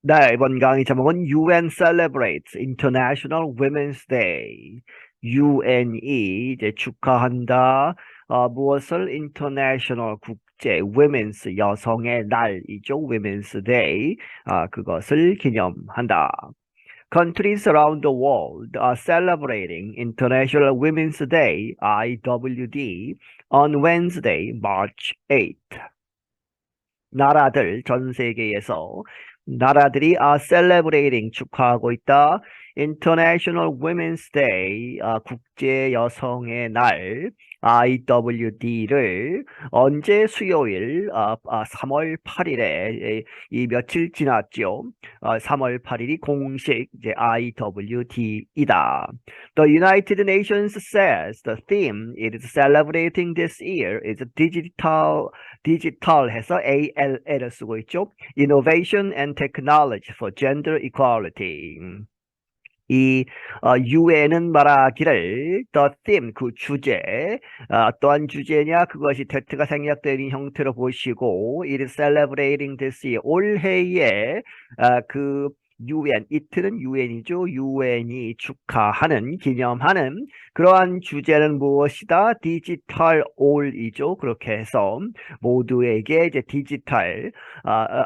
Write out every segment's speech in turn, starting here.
네, 이번 강의 제목은 UN celebrates International Women's Day. UN이 이제 축하한다. 무엇을 International 국제 Women's 여성의 날이죠. Women's Day. 그것을 기념한다. Countries around the world are celebrating International Women's Day, IWD, on Wednesday, March 8th. 나라들 전 세계에서 나라들이 celebrating 축하하고 있다. International Women's Day 국제 여성의 날 IWD를 언제 수요일 3월 8일에 이 며칠 지났죠. 3월 8일이 공식 이제 IWD이다. The United Nations says the theme it is celebrating this year is 디지털 해서 ALL을 쓰고 있죠. Innovation and Technology for Gender Equality. 이 UN은 말하기를 the theme 그 주제 어떠한 주제냐 그것이 대트가 생략되는 형태로 보시고 it is celebrating this year 올해에 그 UN 이틀은 UN이죠. UN이 축하하는 기념하는 그러한 주제는 무엇이다? 디지털 올이죠. 그렇게 해서 모두에게 이제 디지털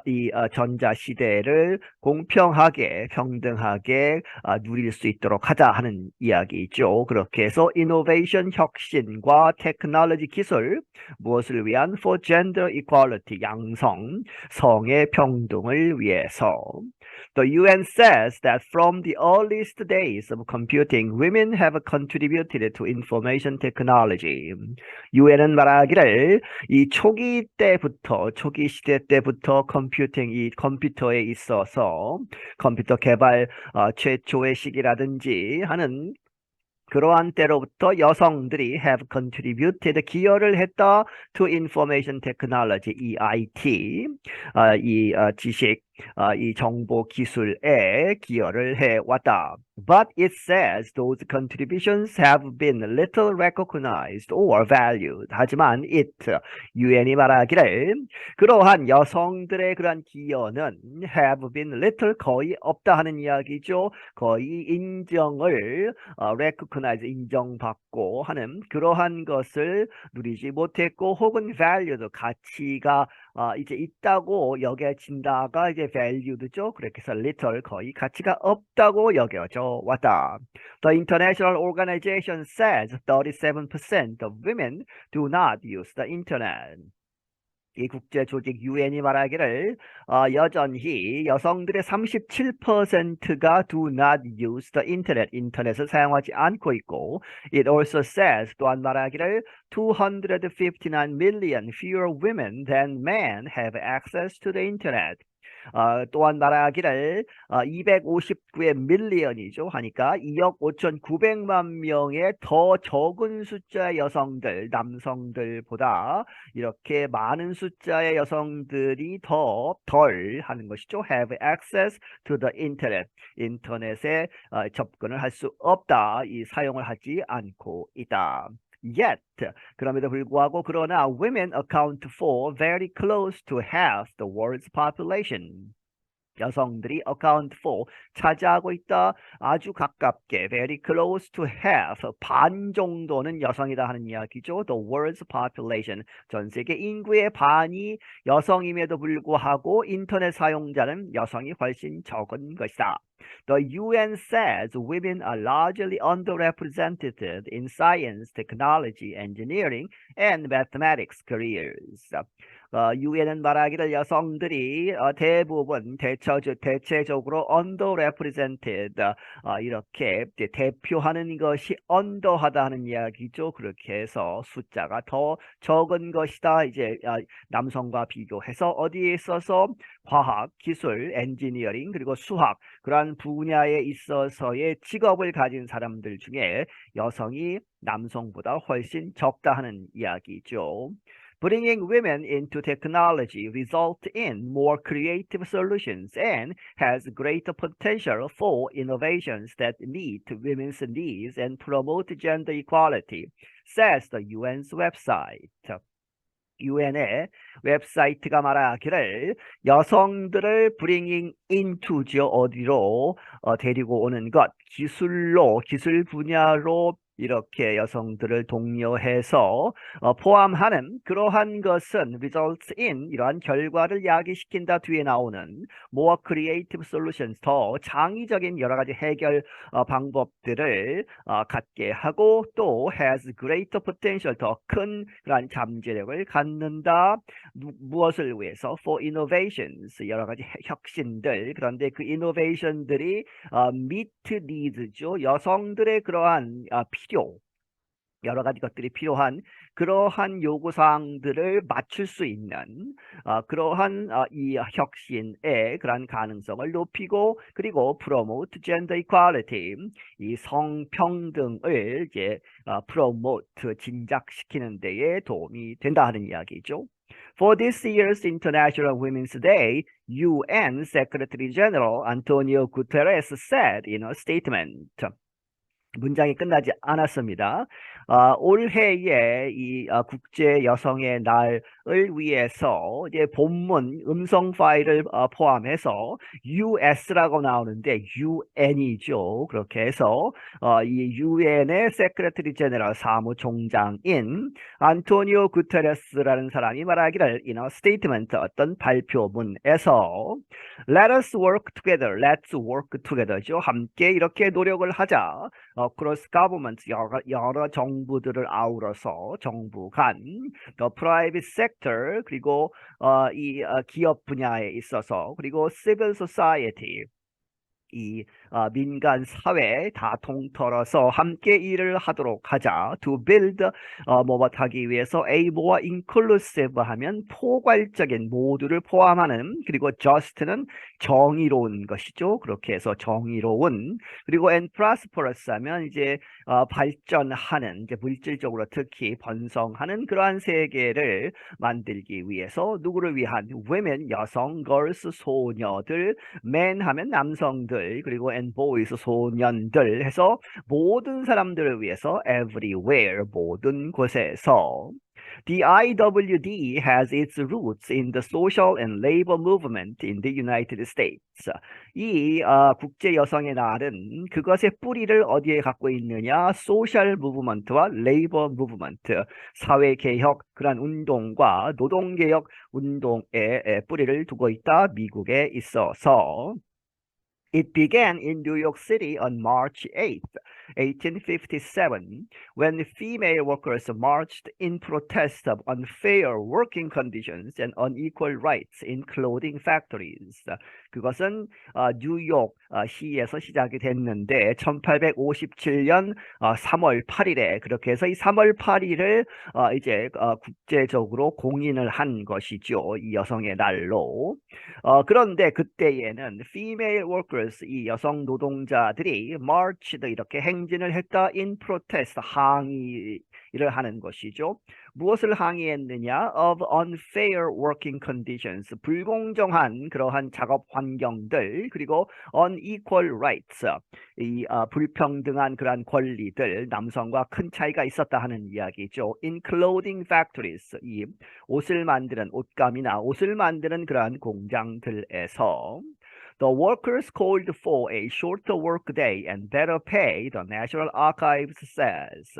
이 전자 시대를 공평하게 평등하게 누릴 수 있도록 하자 하는 이야기죠. 그렇게 해서 innovation 혁신과 테크놀로지 기술 무엇을 위한 for gender equality 양성 성의 평등을 위해서. The UN says that from the earliest days of computing, women have contributed to information technology. UN은 말하기를 이 초기 때부터, 초기 시대 때부터 컴퓨팅, 이 컴퓨터에 있어서 컴퓨터 개발 최초의 시기라든지 하는 그러한 때로부터 여성들이 have contributed 기여를 했다 to information technology EIT 이 지식 이 정보 기술에 기여를 해왔다. But it says those contributions have been little recognized or valued. 하지만 UN이 말하기를 그러한 여성들의 그러한 기여는 have been little 거의 없다 하는 이야기죠. 거의 인정을 recognize 인정받고 하는 그러한 것을 누리지 못했고 혹은 valued 가치가 이제 있다고 여겨진다가 이제 valued죠. 그렇게 해서 little 거의 가치가 없다고 여겨져 왔다. The International Organization says 37% of women do not use the internet. 이 국제 조직 UN이 말하기를 여전히 여성들의 37%가 do not use the internet, 인터넷을 사용하지 않고 있고 it also says 또한 말하기를 259 million fewer women than men have access to the internet. 또한 말하기를 259의 밀리언이죠. 하니까 2억 5,900만 명의 더 적은 숫자의 여성들, 남성들보다 이렇게 많은 숫자의 여성들이 덜 하는 것이죠. have access to the internet. 인터넷에 접근을 할 수 없다. 이 사용을 하지 않고 있다. Yet, 그럼에도 불구하고 그러나 women account for very close to half the world's population. 여성들이 account for 차지하고 있다 아주 가깝게 very close to half 반 정도는 여성이다 하는 이야기죠. The world's population 전 세계 인구의 반이 여성임에도 불구하고 인터넷 사용자는 여성이 훨씬 적은 것이다. The UN says women are largely underrepresented in science, technology, engineering, and mathematics careers. UN은 말하기를 여성들이 대부분 대체적으로 underrepresented 이렇게 대표하는 것이 under하다 하는 이야기죠. 그렇게 해서 숫자가 더 적은 것이다. 이제 남성과 비교해서 어디에 있어서 과학, 기술, 엔지니어링 그리고 수학 그러한 분야에 있어서의 직업을 가진 사람들 중에 여성이 남성보다 훨씬 적다 하는 이야기죠. Bringing women into technology results in more creative solutions and has greater potential for innovations that meet women's needs and promote gender equality, says the UN's website. 유엔의 웹사이트가 말하기를 여성들을 bringing into죠. 어디로 데리고 오는 것, 기술 분야로 이렇게 여성들을 독려해서 포함하는 그러한 것은 results in 이러한 결과를 야기시킨다 뒤에 나오는 more creative solutions 더 창의적인 여러 가지 해결 방법들을 갖게 하고 또 has greater potential 더 큰 그러한 잠재력을 갖는다. 무엇을 위해서? For innovations 여러 가지 혁신들. 그런데 그 innovation들이 meet needs죠. 여성들의 그러한 필요 여러 가지 것들이 필요한 그러한 요구사항들을 맞출 수 있는 그러한 이 혁신의 그러한 가능성을 높이고 그리고 promote gender equality 이 성평등을 이제 promote 진작시키는 데에 도움이 된다 하는 이야기죠. For this year's International Women's Day, UN Secretary General Antonio Guterres said in a statement. 문장이 끝나지 않았습니다. 올해의 이 국제 여성의 날을 위해서 이제 본문 음성 파일을 포함해서 US라고 나오는데 UN이죠. 그렇게 해서 이 UN의 Secretary General 사무총장인 안토니오 구테레스라는 사람이 말하기를 in a statement 어떤 발표문에서 Let us work together. Let's work together죠. 함께 이렇게 노력을 하자. cross government 여러 정부들을 아우러서 정부 간 the private sector 그리고 이 기업 분야에 있어서 그리고 civil society 이 민간 사회 다 통틀어서 함께 일을 하도록 하자. To build 하기 위해서 a more inclusive 하면 포괄적인 모두를 포함하는 그리고 just는 정의로운 것이죠. 그렇게 해서 정의로운 그리고 and prosperous 하면 이제 발전하는 이제 물질적으로 특히 번성하는 그러한 세계를 만들기 위해서 누구를 위한 women 여성 girls 소녀들 men 하면 남성들 그리고 and boys 소년들 해서 모든 사람들을 위해서 everywhere 모든 곳에서 The IWD has its roots in the social and labor movement in the United States. 이 국제 여성의 날은 그것의 뿌리를 어디에 갖고 있느냐? 소셜 무브먼트와 레이버 무브먼트, 사회 개혁 그런 운동과 노동 개혁 운동에 뿌리를 두고 있다. 미국에 있어서 It began in New York City on March 8th, 1857, when female workers marched in protest of unfair working conditions and unequal rights in clothing factories. 그것은 뉴욕 시에서 시작이 됐는데 1857년 3월 8일에 그렇게 해서 이 3월 8일을 이제 국제적으로 공인을 한 것이죠. 이 여성의 날로. 그런데 그때에는 female workers 이 여성 노동자들이 marched 이렇게 행진을 했다 in protest 항의를 하는 것이죠. 무엇을 항의했느냐? Of unfair working conditions 불공정한 그러한 작업 환경들 그리고 unequal rights 이 불평등한 그러한 권리들 남성과 큰 차이가 있었다 하는 이야기죠. In clothing factories 이 옷을 만드는 옷감이나 옷을 만드는 그러한 공장들에서 The workers called for a shorter workday and better pay, the National Archives says.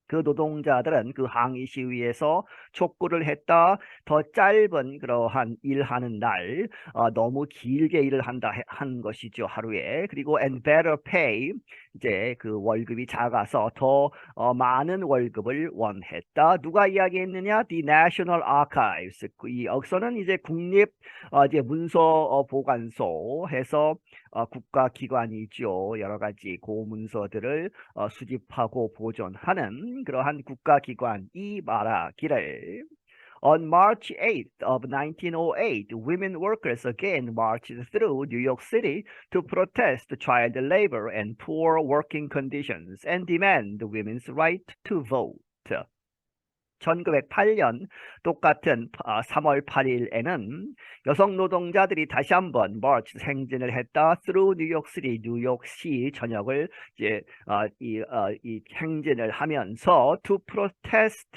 그 노동자들은 그 항의 시위에서 촉구를 했다. 더 짧은 그러한 일하는 날, 너무 길게 일을 한다 한 것이죠 하루에. 그리고 and better pay 이제 그 월급이 작아서 더 많은 월급을 원했다. 누가 이야기했느냐? The National Archives. 이 여기서는 이제 국립 이제 문서 보관소 해서 국가기관이죠. 여러 가지 고문서들을 수집하고 보존하는 그러한 국가기관이 말하기를 On March 8th of 1908, women workers again marched through New York City to protest child labor and poor working conditions and demand women's right to vote. 1908년 똑같은 3월 8일에는 여성 노동자들이 다시 한번 마치 행진을 했다. through 뉴욕시티, 뉴욕시 전역을 이제 이 행진을 하면서 to protest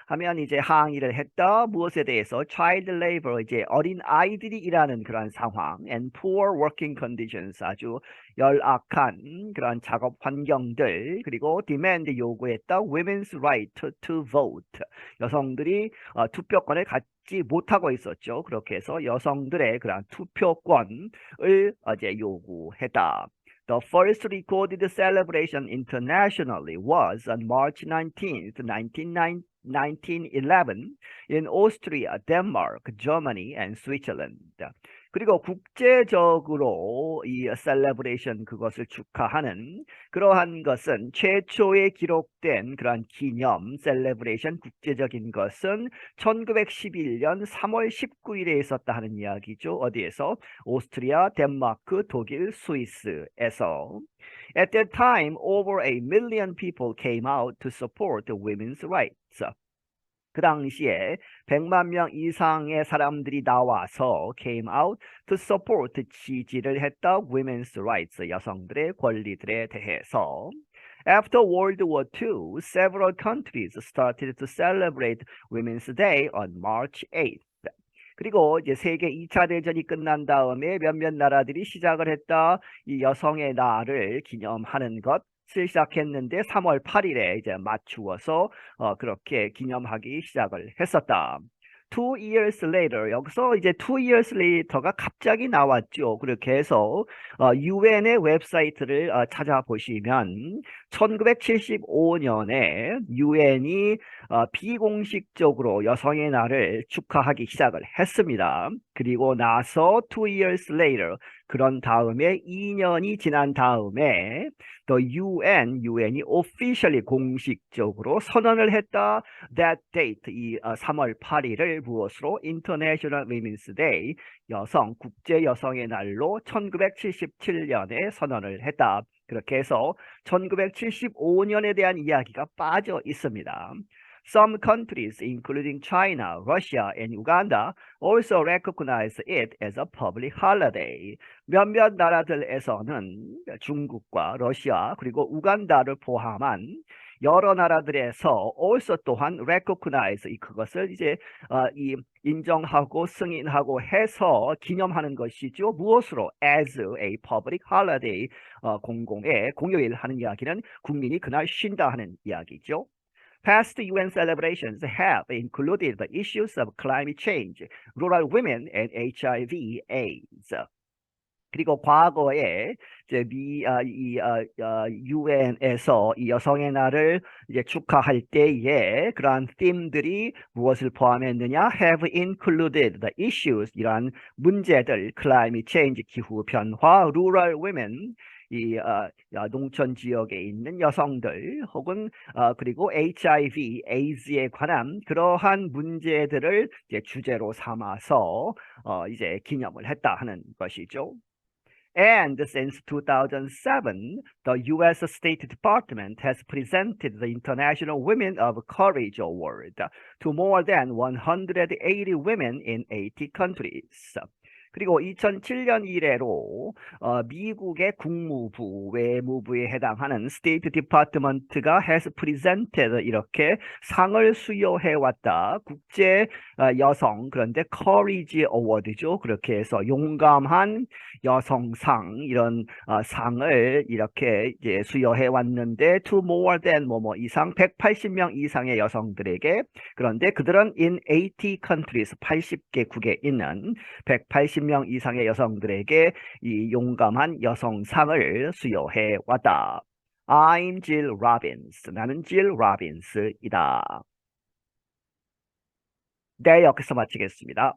하면 이제 항의를 했다. 무엇에 대해서? child labor, 이제 어린 아이들이 일하는 그런 상황, and poor working conditions, 아주 열악한 그런 작업 환경들, 그리고 demand, 요구했다. women's right to vote, 여성들이 투표권을 갖지 못하고 있었죠. 그렇게 해서 여성들의 그런 투표권을 이제 요구했다. The first recorded celebration internationally was on March 19th, 1911 in Austria, Denmark, Germany, and Switzerland. 그리고 국제적으로 이 셀레브레이션, 그것을 축하하는 그러한 것은 최초에 기록된 그러한 기념 셀레브레이션, 국제적인 것은 1911년 3월 19일에 있었다 하는 이야기죠. 어디에서? 오스트리아, 덴마크, 독일, 스위스에서. At that time, over 1 million people came out to support the women's rights. 그 당시에 100만 명 이상의 사람들이 나와서 came out to support, 지지를 했다. women's rights, 여성들의 권리들에 대해서. After World War II, several countries started to celebrate Women's Day on March 8th. 그리고 이제 세계 2차 대전이 끝난 다음에 몇몇 나라들이 시작을 했다. 이 여성의 날을 기념하는 것. 시작했는데 3월 8일에 이제 맞추어서 그렇게 기념하기 시작을 했었다. 2 years later, 여기서 이제 2 years later가 갑자기 나왔죠. 그렇게 해서 UN의 웹사이트를 찾아보시면 1975년에 UN이 비공식적으로 여성의 날을 축하하기 시작을 했습니다. 그리고 나서 2 years later, 그런 다음에 2년이 지난 다음에 the UN이 officially, 공식적으로 선언을 했다. That date, 이 3월 8일을 무엇으로? International Women's Day, 국제 여성의 날로 1977년에 선언을 했다. 그렇게 해서 1975년에 대한 이야기가 빠져 있습니다. Some countries, including China, Russia, and Uganda, also recognize it as a public holiday. 몇몇 나라들에서는 중국과 러시아 그리고 우간다를 포함한 여러 나라들에서 also 또한 recognize, 그것을 이제 인정하고 승인하고 해서 기념하는 것이죠. 무엇으로? As a public holiday, 공휴일 하는 이야기는 국민이 그날 쉰다 하는 이야기죠. Past UN celebrations have included the issues of climate change, rural women, and HIV/AIDS. 그리고 과거에 이제 UN에서 이 여성의 날을 이제 축하할 때에 그러한 팀들이 무엇을 포함했느냐? Have included the issues, 이러한 문제들, climate change, 기후 변화, rural women, 이 농촌 지역에 있는 여성들, 혹은 그리고 HIV, AIDS에 관한 그러한 문제들을 이제 주제로 삼아서 이제 기념을 했다 하는 것이죠. And since 2007, the U.S. State Department has presented the International Women of Courage Award to more than 180 women in 80 countries. 그리고 2007년 이래로 미국의 국무부, 외무부에 해당하는 스테이트 디파트먼트가 has presented, 이렇게 상을 수여해왔다. 국제 여성, 그런데 커리지 어워드죠. 그렇게 해서 용감한 여성상, 이런 상을 이렇게 이제 수여해왔는데 to more than 뭐뭐 이상 180명 이상의 여성들에게, 그런데 그들은 in 80 countries, 80개국에 있는 180명 이상의 여성들에게 이 용감한 여성상을 수여해 왔다. I'm Jill Robbins. 나는 Jill Robbins이다. 네, 여기서 마치겠습니다.